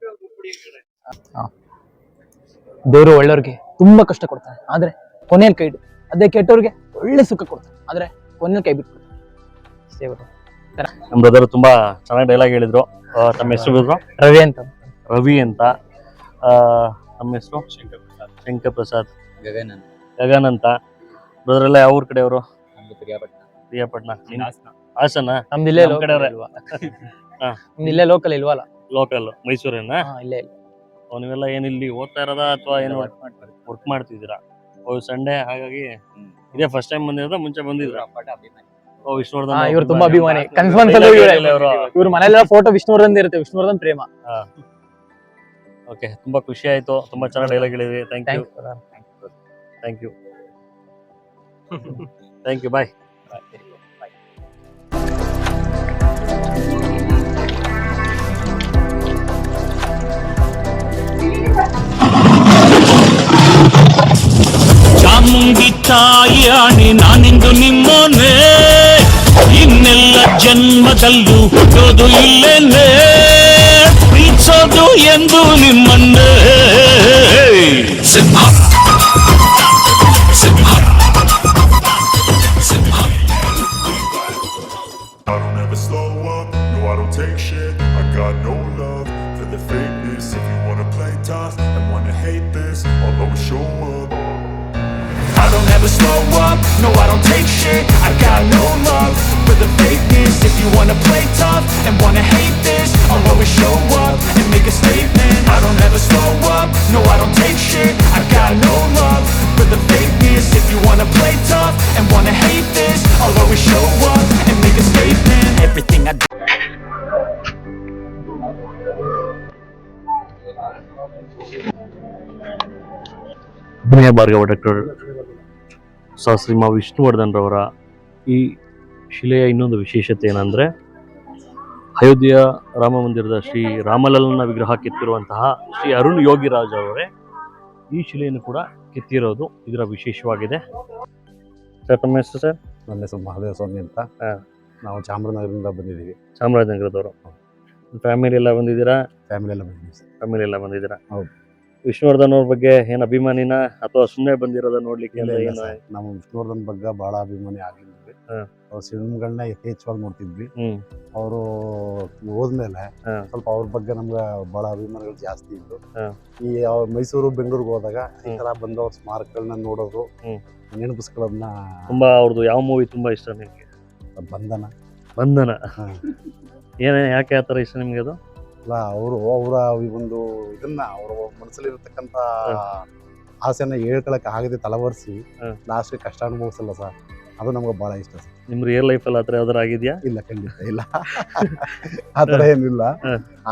ದೇವರು ಒಳ್ಳೆಯವ್ರಿಗೆ ತುಂಬಾ ಕಷ್ಟ ಕೊಡ್ತಾನೆ, ಆದ್ರೆ ಕೊನೆಯಲ್ಲಿ ಕೈ ಇಡು. ಅದೇ ಕೆಟ್ಟವ್ರಿಗೆ ಒಳ್ಳೆ ಸುಖ ಕೊಡ್ತಾನೆ, ಆದ್ರೆ ಕೊನೆಯಲ್ಲಿ ಕೈ ಬಿಟ್ಟು ಅಷ್ಟೇ ಬರೋ. ನಮ್ಮ ಬ್ರದರ್ ತುಂಬಾ ಚೆನ್ನಾಗಿ ಡೈಲಾಗ್ ಹೇಳಿದ್ರು. ತಮ್ಮ ಹೆಸರು ಬ್ರೋ? ರವಿ ಅಂತ. ರವಿ ಅಂತ. ನಮ್ಮ ಹೆಸರು ಶಂಕರ್ ಪ್ರಸಾದ್. ಗಗನ್ ಅಂತ. ಬ್ರದರ್ ಎಲ್ಲ ಯಾವ ಊರ್ ಕಡೆಯವರು? ಪ್ರಿಯಾಪಟ್ನ. ಹಾಸನ. ನಮ್ದು ಇಲ್ಲೇ ನಮ್ ಕಡೆಯವ್ರೆ. ಹಾ. ನಿಮ್ದು ಇಲ್ಲೇ ಲೋಕಲ್ ಇಲ್ವಲ್ಲ? ಲೋಕಲ್ ಮೈಸೂರಿನ? ಇಲ್ಲೇ ನೀವೆಲ್ಲ ಏನಿಲ್ಲಿ ಓದ್ತಾ ಇರೋದ ಅಥವಾ ಏನು ವರ್ಕ್ ಮಾಡ್ತಿದ್ದೀರಾ? ಸಂಡೇ ಹಾಗಾಗಿ ಇದೇ ಫಸ್ಟ್ ಟೈಮ್ ಬಂದಿರೋದ ಮುಂಚೆ ಬಂದಿದ್ರ? ವಿಷ್ಣುವರ್ಧನ್ ಇವ್ರು ತುಂಬಾ ಅಭಿಮಾನಿ. ಕನ್ಫರ್ಮ್ ಇವ್ರ ಮನೆಯಲ್ಲ ಫೋಟೋ ವಿಷ್ಣುವರ್ಧನ್ ಇರುತ್ತೆ. ವಿಷ್ಣುವರ್ಧನ್ ಪ್ರೇಮ. ಓಕೆ, ತುಂಬಾ ಖುಷಿ ಆಯ್ತು. ತುಂಬಾ ಚೆನ್ನಾಗಿ ಡೈಲಾಗ್ ಹೇಳಿದ್ರಿ. Thank you. Thank you. Thank you. Bye. Chamundi ತಾಯಿ ಆಣೆ ನಾನಿಂದು ನಿಮ್ಮನೆ, ಇನ್ನೆಲ್ಲ ಜನ್ಮದಲ್ಲೂ ಹುಟ್ಟೋದು ಇಲ್ಲೇನೆ, ಪ್ರೀತಿಸೋದು ಎಂದು ನಿಮ್ಮನ್ನೇ. ಸಿಂಹ ಸಿಂಹ ಸಿಂಹ. I don't ever slow up, no I don't take shit. I got no love for the fakeness. If you wanna play tough and wanna hate this, I'll always show up. I don't ever slow up, no I don't take shit. I got no love for the fakeness. If you wanna play tough and wanna hate this, I'll always show up and make a statement. I don't ever slow up, no I don't take shit. I got no love for the fakeness. If you wanna play tough and wanna hate this, I'll always show up and make a statement. Everything I do. ಅಭಿನಯ Bhargava doctor ಶ್ರೀಮ Vishnuvardhan ರವರ ಈ ಶಿಲೆಯ ಇನ್ನೊಂದು ವಿಶೇಷತೆ ಏನಂದ್ರೆ, ಅಯೋಧ್ಯೆಯ ರಾಮ ಮಂದಿರದ ಶ್ರೀ ರಾಮಲಲ್ಲನ ವಿಗ್ರಹ ಕೆತ್ತಿರುವಂತಹ ಶ್ರೀ ಅರುಣ್ ಯೋಗಿರಾಜ್ ಅವರೇ ಈ ಶಿಲೆಯನ್ನು ಕೂಡ ಕೆತ್ತಿರೋದು ಇದರ ವಿಶೇಷವಾಗಿದೆ. ಸರ್, ತಮ್ಮ ಹೆಸರು ಸರ್? ನನ್ನ ಹೆಸರು ಮಹಾದೇವ ಸ್ವಾಮಿ ಅಂತ. ನಾವು ಚಾಮರಾಜನಗರದಿಂದ ಬಂದಿದ್ದೀವಿ. ಚಾಮರಾಜನಗರದವರು. ಫ್ಯಾಮಿಲಿ ಎಲ್ಲ ಬಂದಿದ್ದೀರಾ? ಫ್ಯಾಮಿಲಿ ಎಲ್ಲ ಬಂದಿದ್ದೀವಿ ಸರ್. ಫ್ಯಾಮಿಲಿ ಎಲ್ಲ ಬಂದಿದ್ದೀರಾ? ಹೌದು. ವಿಷ್ಣುವರ್ಧನ್ ಅವ್ರ ಬಗ್ಗೆ ಏನ್ ಅಭಿಮಾನಿನ ಅಥವಾ ಸುಮ್ಮನೆ ಬಂದಿರೋದ ನೋಡ್ಲಿಕ್ಕೆ? ನಮ್ಮ ವಿಷ್ಣುವರ್ಧನ್ ಬಗ್ಗೆ ಬಹಳ ಅಭಿಮಾನಿ ಆಗಿದ್ವಿ. ಅವ್ರ ಸಿನಿಮಾಗಳನ್ನ ಯಥೇಚ್ಛವಾಗಿ ನೋಡ್ತಿದ್ವಿ. ಅವರು ಹೋದ್ಮೇಲೆ ಸ್ವಲ್ಪ ಅವ್ರ ಬಗ್ಗೆ ನಮ್ಗೆ ಬಹಳ ಅಭಿಮಾನಿಗಳು ಜಾಸ್ತಿ ಇತ್ತು. ಈ ಮೈಸೂರು ಬೆಂಗಳೂರಿಗೆ ಹೋದಾಗ ಈ ತರ ಬಂದವ್ರ ಸ್ಮಾರಕಗಳನ್ನ ನೋಡೋದು, ನೆನಪಿಸ್ಕೊಳ್ಳೋದನ್ನ. ತುಂಬಾ ಅವ್ರದ್ದು ಯಾವ ಮೂವಿ ತುಂಬಾ ಇಷ್ಟ ನಿಮ್ಗೆ? ಬಂಧನ. ಬಂಧನ ಯಾಕೆ ಆ ತರ ಇಷ್ಟ ನಿಮ್ಗೆ ಅದು? ಅಲ್ಲ, ಅವರ ಒಂದು ಇದನ್ನ ಅವ್ರ ಮನಸ್ಸಲ್ಲಿರತಕ್ಕಂತ ಆಸೆನ ಹೇಳ್ಕೊಳಕ್ ಆಗದೆ ತಲವರ್ಸಿ ಲಾಸ್ಟ್ ಕಷ್ಟ ಅನುಭವಿಸಲ್ಲ ಸರ್, ಅದು ನಮ್ಗೆ ಬಹಳ ಇಷ್ಟ ಸರ್. ನಿಮ್ ರಿಯಲ್ ಲೈಫ್ ಅಲ್ಲಿ ಆತರ ಯಾವ್ದಾರ ಆಗಿದ್ಯಾ? ಇಲ್ಲ, ಖಂಡಿತ ಇಲ್ಲ. ಆತರ ಏನಿಲ್ಲ,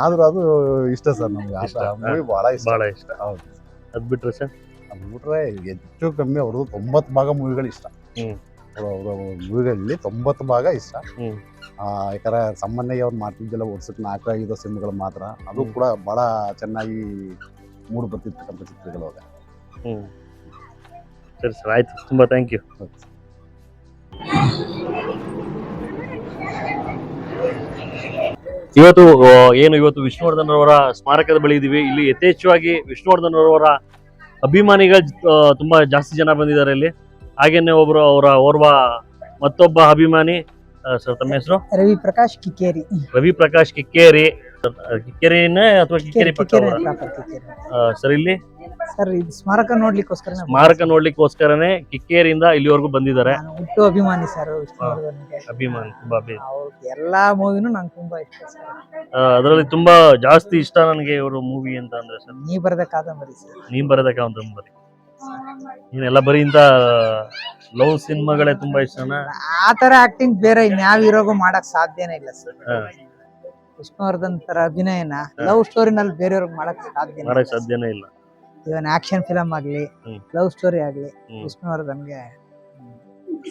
ಆದ್ರೂ ಅದು ಇಷ್ಟ ಸರ್ ನಮ್ಗೆ. ಮೂವಿ ಬಹಳ ಇಷ್ಟ. ಬಹಳ ಇಷ್ಟ. ಹೌದು. ಅದ್ ಬಿಟ್ರೆ ಸರ್? ಅದ್ ಬಿಟ್ರೆ ಹೆಚ್ಚು ಕಮ್ಮಿ ಅವ್ರದ್ದು 90 ಭಾಗ ಮೂವಿಗಳು ಇಷ್ಟ. ಅವ್ರ ಮೂವಿಗಳಲ್ಲಿ 90 ಭಾಗ ಇಷ್ಟ. ಯಾಕಂದ್ರೆ ಸಾಮಾನ್ಯ ಅವ್ರು ಮಾಡ್ತಿದ್ದೆಲ್ಲ ವರ್ಷಕ್ಕೆ 4-5 ಸಿನಿಮಾಗಳು ಮಾತ್ರ, ಅದು ಕೂಡ ಬಹಳ ಚೆನ್ನಾಗಿ ಮೂಡ್ ಬರ್ತಿರ್ತಕ್ಕಂಥ ಚಿತ್ರಗಳು ಅವಾಗ. ಸರಿ ಸರ್, ಆಯ್ತು. ತುಂಬಾ ಥ್ಯಾಂಕ್ ಯು. ಇವತ್ತು ವಿಷ್ಣುವರ್ಧನ್ ಅವರ ಸ್ಮಾರಕದ ಬಳಿ ಇದೀವಿ. ಇಲ್ಲಿ ಯಥೇಚ್ಛವಾಗಿ ವಿಷ್ಣುವರ್ಧನ್ ಅವರ ಅಭಿಮಾನಿಗಳು ತುಂಬಾ ಜಾಸ್ತಿ ಜನ ಬಂದಿದ್ದಾರೆ ಇಲ್ಲಿ. ಹಾಗೇನೆ ಓರ್ವ ಮತ್ತೊಬ್ಬ ಅಭಿಮಾನಿ. ಸರ್, ತಮ್ಮ ಹೆಸರು? ರವಿ ಪ್ರಕಾಶ್ ಕಿಕ್ಕೇರಿ. ರವಿ ಪ್ರಕಾಶ್ ಕಿಕ್ಕೇರಿ. ಕಿಕ್ಕೇರಿನೇ ಅಥವಾ ಕಿಕ್ಕೇರಿ ಪಕ್ಕ? ಸರ್, ಇಲ್ಲಿ ಸರ್ ಇದು ಸ್ಮಾರಕ ನೋಡ್ಲಿಕ್ಕೋಸ್ಕರನೇ ಕಿಕ್ಕೇರಿಯಿಂದ ಇಲ್ಲಿವರೆಗೂ ಬಂದಿದ್ದಾರೆ. ಹುಟ್ಟು ಅಭಿಮಾನಿ ಸರ್ ವಿಷ್ಣುವರ್ಧನ್ಗೆ. ಅಭಿಮಾನಿ ತುಂಬಾ. ಎಲ್ಲಾ ಮೂವಿನೂ ನಂಗೆ ತುಂಬಾ ಇಷ್ಟ ಸರ್. ಅದರಲ್ಲಿ ತುಂಬಾ ಜಾಸ್ತಿ ಇಷ್ಟ ನನಗೆ ಇವರು ಮೂವಿ ಅಂತ ಅಂದ್ರೆ ಸರ್, ನೀ ಬರೆದ ಕಾದಂಬರಿ ಸರ್. ನೀವ್ ಬರೆದ ಕಾದಂಬರಿ. ನೀನೆಲ್ಲ ಬರೀ ಇಂತ ಲವ್ ಸಿನಿಮಾಗಳೇ ತುಂಬಾ ಇಷ್ಟನಾ? ಆತರ ಆಕ್ಟಿಂಗ್ ಬೇರೆ ಇನ್ಯಾವ ಹೀರೋಗೂ ಮಾಡಕ್ ಸಾಧ್ಯನೇ ಇಲ್ಲ ಸರ್. ವಿಷ್ಣುವರ್ಧನ್ ತರ ಅಭಿನಯನ ಲವ್ ಸ್ಟೋರಿನಲ್ಲಿ ಬೇರೆಯವ್ರಿಗೆ ಮಾಡಕ್ ಸಾಧ್ಯನೇ ಇಲ್ಲ. ಇವನ್ ಆಕ್ಷನ್ ಫಿಲಂ ಆಗ್ಲಿ, ಲವ್ ಸ್ಟೋರಿ ಆಗ್ಲಿ, ವಿಷ್ಣುವರ್ಧನ್ಗೆ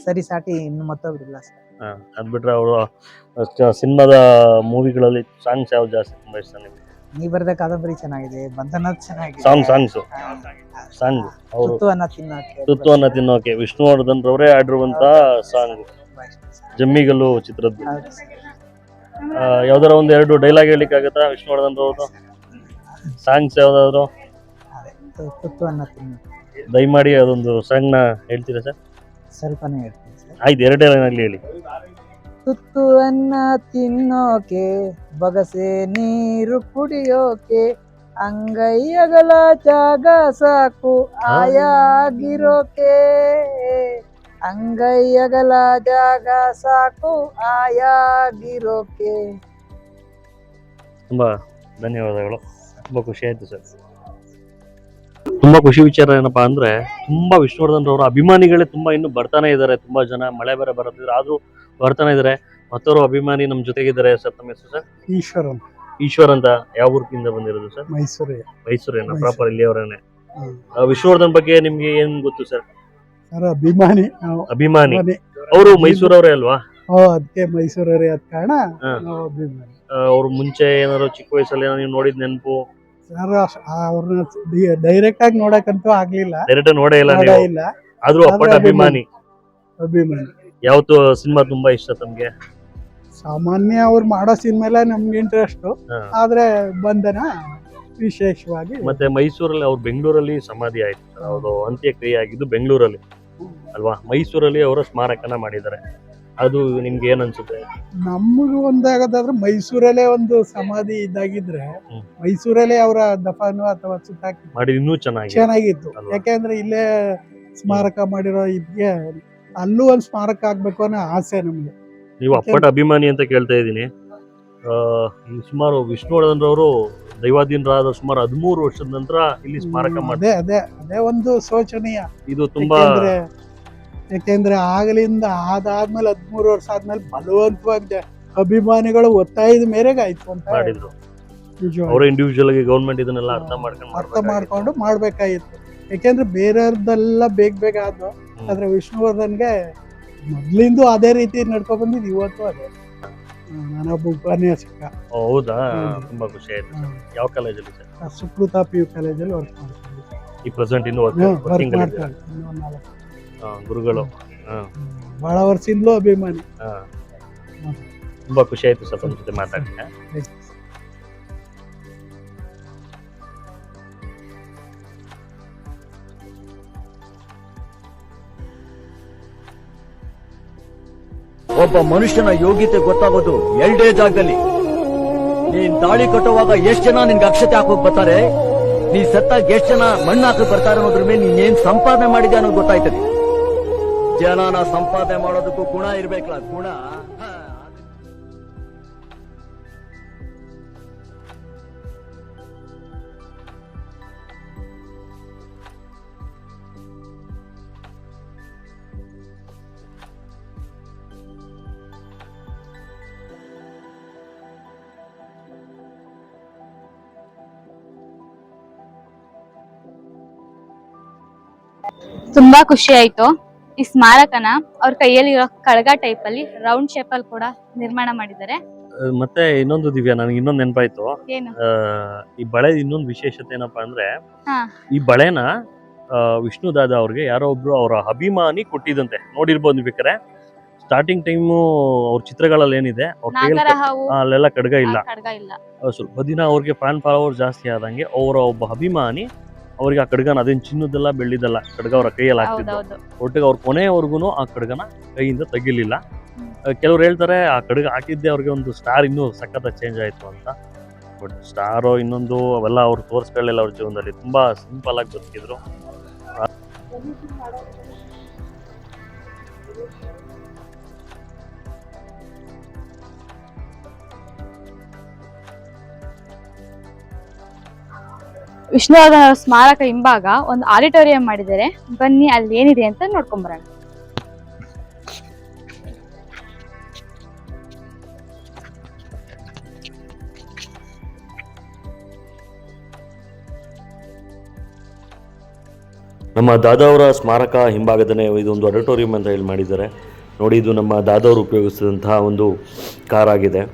ಸರಿ ಸಾಟಿ ಇನ್ನು ಮತ್ತೊಬ್ರಿಲ್ಲ ಸರ್. ಅದ್ ಬಿಟ್ರೆ ಅವರು ಸಿನಿಮಾದ ಮೂವಿಗಳಲ್ಲಿ ಸಾಂಗ್ಸ್ ಯಾವ್ದು ಜಾಸ್ತಿ ತುಂಬಾ ಇಷ್ಟ ನಿಮ್ಗೆ? ನೀ ಬರ್ದ ಕಾದಂಬರಿ ಚೆನ್ನಾಗಿದೆ, ಬಂಧನ ಚೆನ್ನಾಗಿದೆ. ಸಾಂಗ್ ಅವರು ತುತ್ತು ಅನ್ನ ತಿನ್ನೋಕೆ ತುತ್ತು ಅನ್ನ ತಿನ್ನೋಕೆ ವಿಷ್ಣುವರ್ಧನ್ ರವರೇ ಆಡಿರುವಂತ ಸಾಂಗ್, ಜಮ್ಮಿಗಲ್ಲು ಚಿತ್ರದ್ದು. ಯಾವ್ದಾರ ಒಂದ್ 2 ಡೈಲಾಗ್ ಹೇಳಿಕ್ ಆಗತ್ತಾ ವಿಷ್ಣುವರ್ಧನ್ ರವ್ರದ್ದು ಸಾಂಗ್ಸ್ ಯಾವ್ದಾದ್ರು? ತುತ್ತು ಅನ್ನ ತಿನ್ನೋಕೆ ದಯಮಾಡಿ ಅದೊಂದು ಸಾಂಗ್ ನ ಹೇಳ್ತೀರಾ ಸರ್? ಸ್ವಲ್ಪನೇ ಹೇಳ್ತೀನಿ ಸರ್. ಆಯ್ತು, 2 ಡೈಲಾಗ್ ಆಗ್ಲಿ ಹೇಳಿ. ತುತ್ತು ಅನ್ನ ತಿನ್ನೋಕೆ, ಬಗಸೆ ನೀರು ಕುಡಿಯೋಕೆ, ಅಂಗೈಯಗಲ ಜಾಗ ಸಾಕು ಆಯಾಗಿರೋಕೆ, ಅಂಗೈಯಗಲ ಜಾಗ ಸಾಕು ಆಯಾಗಿರೋಕೆ. ತುಂಬಾ ಧನ್ಯವಾದಗಳು, ತುಂಬಾ ಖುಷಿ ಆಯ್ತು ಸರ್. ತುಂಬಾ ಖುಷಿ ವಿಚಾರ ಏನಪ್ಪಾ ಅಂದ್ರೆ, ತುಂಬಾ ವಿಷ್ಣುವರ್ಧನ್ ರವರ ಅಭಿಮಾನಿಗಳೇ ತುಂಬಾ ಇನ್ನು ಬರ್ತಾನೆ ಇದಾರೆ. ತುಂಬಾ ಜನ, ಮಳೆ ಬೇರೆ ಬರೋದಿದ್ರೆ ಆದ್ರೂ ಬರ್ತಾನೆ ಇದಾರೆ. ಮತ್ತವರು ಅಭಿಮಾನಿ ನಮ್ ಜೊತೆಗಿದ್ದಾರೆ ಸರ್. ತಮ್ಮ ಹೆಸರು ಸರ್? ಈಶ್ವರ್ ಅಂತ. ಯಾವ ಊರಿಂದ ಬಂದಿರೋದು ಸರ್? ಮೈಸೂರೇನ ಪ್ರಾಪರ್ ಇಲ್ಲಿ ಅವರೇನೆ? ವಿಷ್ಣುವರ್ಧನ್ ಬಗ್ಗೆ ನಿಮ್ಗೆ ಏನ್ ಗೊತ್ತು ಸರ್? ಅಭಿಮಾನಿ ಅವರು ಮೈಸೂರವರೇ ಅಲ್ವಾ? ಅದಕ್ಕೆ ಮೈಸೂರವರೇ ಆದ ಕಾರಣ ಅವ್ರು ಮುಂಚೆ ಏನಾದ್ರು ಚಿಕ್ಕ ವಯಸ್ಸಲ್ಲಿ ನೀವು ನೋಡಿದ್ ನೆನಪು? ಅವ್ರನ್ನ ಡೈರೆಕ್ಟ್ ಆಗಿ ನೋಡಕ್ಕಂತೂ ಆಗ್ಲಿಲ್ಲ, ಡೈರೆಕ್ಟ್ ನೋಡೇ ಇಲ್ಲ ನೀವು, ಆದ್ರೂ ಅಪ್ಪಟ ಅಭಿಮಾನಿ. ಯಾವತ್ತು ಸಿನಿಮಾ ತುಂಬಾ ಇಷ್ಟ ತಮ್ಗೆ? ಸಾಮಾನ್ಯ ಅವ್ರು ಮಾಡೋ ಸಿನಿಮಾ ನಮ್ಗೆ ಇಂಟ್ರೆಸ್ಟ್, ಆದ್ರೆ ಬಂಧನ ವಿಶೇಷವಾಗಿ. ಮತ್ತೆ ಮೈಸೂರಲ್ಲಿ, ಅವ್ರು ಬೆಂಗಳೂರಲ್ಲಿ ಸಮಾಧಿ ಆಯ್ತು, ಅವ್ರು ಅಂತ್ಯಕ್ರಿಯೆ ಆಗಿದ್ದು ಬೆಂಗಳೂರಲ್ಲಿ ಅಲ್ವಾ? ಮೈಸೂರಲ್ಲಿ ಅವರ ಸ್ಮಾರಕನ ಮಾಡಿದ್ದಾರೆ. ಅದು ನಿಮ್ಗೆ ಏನ್ ಅನ್ಸುತ್ತೆ? ನಮಗೂ ಒಂದಾಗದಾದ್ರೆ ಮೈಸೂರಲ್ಲೇ ಒಂದು ಸಮಾಧಿ ಇದಾಗಿದ್ರೆ ಮೈಸೂರಲ್ಲೇ ಅವರ ದಫಾನು ಅಥವಾ ಸುತ್ತಾಕಿ ಮಾಡಿದ್ ಇನ್ನೂ ಚೆನ್ನಾಗಿತ್ತು. ಯಾಕೆಂದ್ರೆ ಇಲ್ಲೇ ಸ್ಮಾರಕ ಮಾಡಿರೋ ಇದ್ಗೆ ಅಲ್ಲೂ ಒಂದ್ ಸ್ಮಾರಕ ಆಗ್ಬೇಕು ಅನ್ನೋ ಆಸೆ ನಮ್ಗೆ. ನೀವು ಅಪ್ಪಟ ಅಭಿಮಾನಿ ಅಂತ ಕೇಳ್ತಾ ಇದ್ದೀನಿ. ಸುಮಾರು ವಿಷ್ಣುವರ್ಧನ್ ರವರು ದೈವಾಧೀನರಾದ ಸುಮಾರು 13 ವರ್ಷದ ನಂತರ ಇಲ್ಲಿ ಸ್ಮಾರಕ ಮಾಡಿ, ಅದೇ ಒಂದು ಶೋಚನೀಯ. ಇದು ತುಂಬಾ, ಯಾಕೆಂದ್ರೆ ಆಗಲಿಂದ ಅದಾದ್ಮೇಲೆ 13 ವರ್ಷ ಆದ್ಮೇಲೆ ಬಲವಂತವಾಗಿ ಅಭಿಮಾನಿಗಳು ಒತ್ತಾಯದ ಮೇರೆಗೆ ಆಯ್ತು ಅಂತ ಮಾಡಿದ್ರು. ಅವರ ಇಂಡಿವಿಜುವಲ್ ಆಗಿ ಗೌರ್ಮೆಂಟ್ ಇದನ್ನೆಲ್ಲ ಅರ್ಥ ಮಾಡ್ಕೊಂಡು ಮಾಡ್ಬೇಕಾಗಿತ್ತು. ಯಾಕೆಂದ್ರೆ ಬೇರೆಯವ್ರದ್ದೆಲ್ಲ ಬೇಗ ಆದ್ವು, ಆದ್ರೆ ವಿಷ್ಣುವರ್ಧನ್ಗೆ ಮೊದ್ಲಿಂದ ಅದೇ ರೀತಿ ನಡ್ಕೊ ಬಂದಿದ್ದು, ಇವತ್ತು ಅದೇ. ನಾನೊಬ್ಬ ಉಪನ್ಯಾಸಕ. ಹೌದಾ? ತುಂಬಾ ಖುಷಿ ಆಯ್ತು. ಯಾವ ಕಾಲೇಜಲ್ಲಿ ಸರ್? ಸುಕೃತ PU ಕಾಲೇಜಲ್ಲಿ ವರ್ಕ್ ಮಾಡ್ತೀನಿ. ಈ ಪ್ರೆಸೆಂಟ್ ಇನ್ನು ವರ್ಕಿಂಗ್ ಗುರುಗಳು. ಬಹಳ ವರ್ಷದಿಂದಲೂ ಅಭಿಮಾನಿ. ತುಂಬಾ ಖುಷಿ ಆಯ್ತು ಸರ್ ತಮ್ಮ ಜೊತೆ ಮಾತಾಡ್ತೀನಿ. ಒಬ್ಬ ಮನುಷ್ಯನ ಯೋಗ್ಯತೆ ಗೊತ್ತಾಗೋದು 2 ಜಾಗದಲ್ಲಿ. ನೀನ್ ತಾಳಿ ಕಟ್ಟುವಾಗ ಎಷ್ಟ್ ಜನ ನಿನ್ಗೆ ಅಕ್ಷತೆ ಹಾಕೋಕ್ ಬರ್ತಾರೆ, ನೀ ಸತ್ತಾಗ ಎಷ್ಟ್ ಜನ ಮಣ್ಣು ಹಾಕಕ್ ಬರ್ತಾರೆ ಅನ್ನೋದ್ರ ಮೇಲೆ ನೀನೇನ್ ಸಂಪಾದನೆ ಮಾಡಿದ್ಯಾ ಅನ್ನೋದು ಗೊತ್ತಾಯ್ತದೆ. ಜನನ ಸಂಪಾದನೆ ಮಾಡೋದಕ್ಕೂ ಗುಣ ಇರ್ಬೇಕಲ್ಲ, ಗುಣ. ತುಂಬಾ ಖುಷಿ ಆಯ್ತು. ಈ ಸ್ಮಾರಕನ ಅವ್ರ ಕೈಯಲ್ಲಿರೋ ಕಳಗ ಟೈಪ್ ಅಲ್ಲಿ ರೌಂಡ್ ಶೇಪ್ ಅಲ್ಲಿ ಕೂಡ ನಿರ್ಮಾಣ ಮಾಡಿದ್ದಾರೆ. ಮತ್ತೆ ಇನ್ನೊಂದು ದಿವ್ಯಾ, ನನಗೆ ಇನ್ನೊಂದು ನೆನಪಾಯ್ತು. ಏನು? ಈ ಬಳೆ ಇನ್ನೊಂದು ವಿಶೇಷತೆ ಏನಪ್ಪಾ ಅಂದ್ರೆ, ಈ ಬಳೆನ ವಿಷ್ಣು ದಾದಾ ಅವ್ರಿಗೆ ಯಾರೋ ಒಬ್ರು ಅವರ ಅಭಿಮಾನಿ ಕೊಟ್ಟಿದಂತೆ. ನೋಡಿರ್ಬೋದು ನೀವು ಬೇಕಾರೆ. ಸ್ಟಾರ್ಟಿಂಗ್ ಟೈಮು ಅವ್ರ ಚಿತ್ರಗಳಲ್ಲಿ ಏನಿದೆ, ಅಲ್ಲೆಲ್ಲ ಕಡ್ಗ ಇಲ್ಲ. ಸ್ವಲ್ಪ ದಿನ ಅವ್ರಿಗೆ ಫ್ಯಾನ್ ಫಾಲೋವರ್ ಜಾಸ್ತಿ ಆದಂಗೆ ಅವರ ಒಬ್ಬ ಅಭಿಮಾನಿ ಅವ್ರಿಗೆ ಆ ಕಡ್ಗನ, ಅದೇನ್ ಚಿನ್ನದಲ್ಲ ಬೆಳ್ಳಿದಲ್ಲ, ಕಡ್ಗ ಅವರ ಕೈಯಲ್ಲಿ ಹಾಕ್ತಿದ್ರು. ಒಟ್ಟಿಗೆ ಅವ್ರ ಕೊನೆಯವರೆಗೂ ಆ ಕಡ್ಗನ ಕೈಯಿಂದ ತೆಗಿಲಿಲ್ಲ. ಕೆಲವ್ರು ಹೇಳ್ತಾರೆ ಆ ಕಡ್ಗ ಹಾಕಿದ್ದೆ ಅವ್ರಿಗೆ ಒಂದು ಸ್ಟಾರ್ ಇನ್ನೂ ಸಖತ್ ಚೇಂಜ್ ಆಯ್ತು ಅಂತ. ಬಟ್ ಸ್ಟಾರು ಇನ್ನೊಂದು ಅವೆಲ್ಲ ಅವ್ರು ತೋರಿಸ್ಕೊಳ್ಳಿಲ್ಲ ಅವ್ರ ಜೀವನದಲ್ಲಿ. ತುಂಬಾ ಸಿಂಪಲ್ ಆಗಿ ಬದುಕಿದ್ರು. ವಿಷ್ಣುವರ್ಧನ್ ಅವರ ಸ್ಮಾರಕ ಹಿಂಭಾಗ ಒಂದು ಆಡಿಟೋರಿಯಂ ಮಾಡಿದ್ದಾರೆ. ಬನ್ನಿ ಅಲ್ಲಿ ಏನಿದೆ ಅಂತ ನೋಡ್ಕೊಂಡ್ ಬರೋಣ. ನಮ್ಮ ದಾದಾ ಅವರ ಸ್ಮಾರಕ ಹಿಂಭಾಗದನೇ ಇದೊಂದು ಆಡಿಟೋರಿಯಂ ಅಂತ ಹೇಳಿ ಮಾಡಿದ್ದಾರೆ. ನೋಡಿ, ಇದು ನಮ್ಮ ದಾದಾ ಅವರು ಉಪಯೋಗಿಸಿದಂತಹ ಒಂದು ಕಾರ್ ಆಗಿದೆ.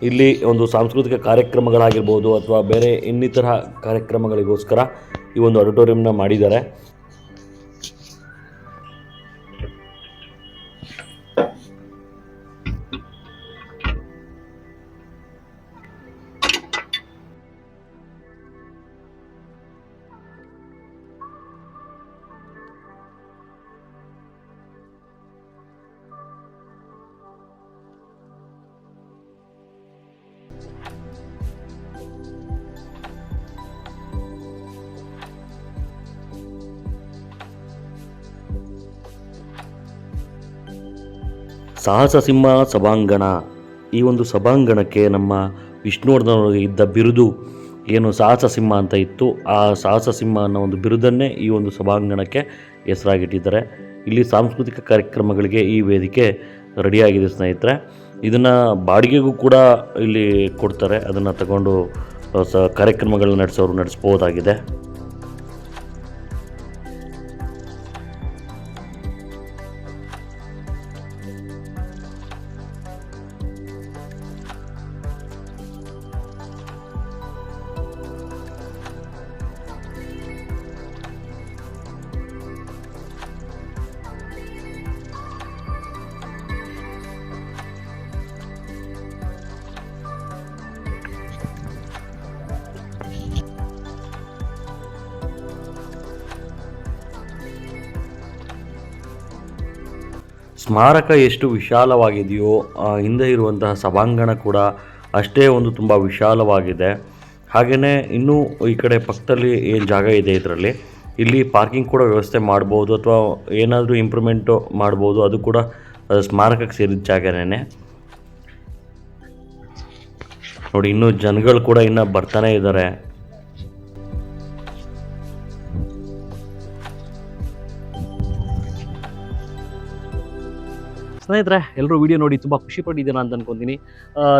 ಇಲ್ಲಿ ಒಂದು ಸಾಂಸ್ಕೃತಿಕ ಕಾರ್ಯಕ್ರಮಗಳಾಗಿರ್ಬೋದು ಅಥವಾ ಬೇರೆ ಇನ್ನಿತರ ಕಾರ್ಯಕ್ರಮಗಳಿಗೋಸ್ಕರ ಈ ಒಂದು ಆಡಿಟೋರಿಯಂನ ಮಾಡಿದ್ದಾರೆ. ಸಾಹಸ ಸಿಂಹ ಸಭಾಂಗಣ, ಈ ಒಂದು ಸಭಾಂಗಣಕ್ಕೆ ನಮ್ಮ ವಿಷ್ಣುವರ್ಧನ್ ಇದ್ದ ಬಿರುದು ಏನು ಸಾಹಸ ಸಿಂಹ ಅಂತ ಇತ್ತು, ಆ ಸಾಹಸ ಸಿಂಹ ಅನ್ನೋ ಒಂದು ಬಿರುದನ್ನೇ ಈ ಒಂದು ಸಭಾಂಗಣಕ್ಕೆ ಹೆಸರಾಗಿಟ್ಟಿದ್ದಾರೆ. ಇಲ್ಲಿ ಸಾಂಸ್ಕೃತಿಕ ಕಾರ್ಯಕ್ರಮಗಳಿಗೆ ಈ ವೇದಿಕೆ ರೆಡಿಯಾಗಿದೆ ಸ್ನೇಹಿತರೆ. ಇದನ್ನು ಬಾಡಿಗೆಗೂ ಕೂಡ ಇಲ್ಲಿ ಕೊಡ್ತಾರೆ, ಅದನ್ನು ತಗೊಂಡು ಕಾರ್ಯಕ್ರಮಗಳನ್ನ ನಡೆಸ್ಬೋದಾಗಿದೆ. ಸ್ಮಾರಕ ಎಷ್ಟು ವಿಶಾಲವಾಗಿದೆಯೋ ಹಿಂದೆ ಇರುವಂತಹ ಸಭಾಂಗಣ ಕೂಡ ಅಷ್ಟೇ ಒಂದು ತುಂಬ ವಿಶಾಲವಾಗಿದೆ. ಹಾಗೆಯೇ ಇನ್ನೂ ಈ ಕಡೆ ಪಕ್ಕದಲ್ಲಿ ಏನು ಜಾಗ ಇದೆ ಇದರಲ್ಲಿ, ಇಲ್ಲಿ ಪಾರ್ಕಿಂಗ್ ಕೂಡ ವ್ಯವಸ್ಥೆ ಮಾಡ್ಬೋದು ಅಥವಾ ಏನಾದರೂ ಇಂಪ್ರೂವ್ಮೆಂಟು ಮಾಡ್ಬೋದು. ಅದು ಕೂಡ ಸ್ಮಾರಕಕ್ಕೆ ಸೇರಿದ ಜಾಗನೇ ನೋಡಿ. ಇನ್ನೂ ಜನಗಳು ಕೂಡ ಇನ್ನೂ ಬರ್ತಾನೆ ಇದ್ದಾರೆ. ಸ್ನೇಹಿತರೆ, ಎಲ್ಲರೂ ವಿಡಿಯೋ ನೋಡಿ ತುಂಬ ಖುಷಿ ಪಟ್ಟಿದ್ದೀರಾ ಅಂತ ಅನ್ಕೊತೀನಿ.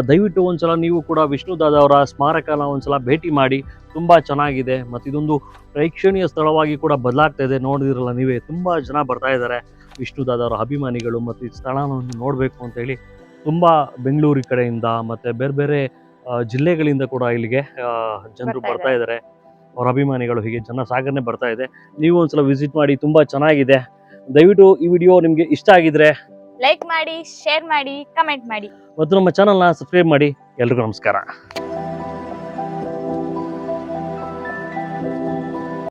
ದಯವಿಟ್ಟು ಒಂದ್ಸಲ ನೀವು ಕೂಡ ವಿಷ್ಣು ದಾದಾ ಅವರ ಸ್ಮಾರಕನ ಒಂದ್ಸಲ ಭೇಟಿ ಮಾಡಿ. ತುಂಬ ಚೆನ್ನಾಗಿದೆ ಮತ್ತು ಇದೊಂದು ಪ್ರೇಕ್ಷಣೀಯ ಸ್ಥಳವಾಗಿ ಕೂಡ ಬದಲಾಗ್ತಾ ಇದೆ. ನೋಡಿದಿರಲ್ಲ ನೀವೇ, ತುಂಬ ಜನ ಬರ್ತಾ ಇದ್ದಾರೆ ವಿಷ್ಣು ದಾದಾ ಅವರ ಅಭಿಮಾನಿಗಳು ಮತ್ತು ಈ ಸ್ಥಳವನ್ನು ನೋಡಬೇಕು ಅಂತೇಳಿ ತುಂಬ ಬೆಂಗಳೂರು ಕಡೆಯಿಂದ ಮತ್ತು ಬೇರೆ ಬೇರೆ ಜಿಲ್ಲೆಗಳಿಂದ ಕೂಡ ಇಲ್ಲಿಗೆ ಜನರು ಬರ್ತಾ ಇದ್ದಾರೆ. ಅವರ ಅಭಿಮಾನಿಗಳು ಹೀಗೆ ಜನ ಸಾಗರಣೆ ಬರ್ತಾ ಇದೆ. ನೀವು ಒಂದ್ಸಲ ವಿಸಿಟ್ ಮಾಡಿ, ತುಂಬ ಚೆನ್ನಾಗಿದೆ. ದಯವಿಟ್ಟು ಈ ವಿಡಿಯೋ ನಿಮಗೆ ಇಷ್ಟ ಆಗಿದ್ರೆ ಲೈಕ್ ಮಾಡಿ, ಶೇರ್ ಮಾಡಿ, ಕಮೆಂಟ್ ಮಾಡಿ ಮತ್ತು ನಮ್ಮ ಚಾನಲ್ನ ಸಬ್ಸ್ಕ್ರೈಬ್ ಮಾಡಿ. ಎಲ್ರಿಗೂ ನಮಸ್ಕಾರ.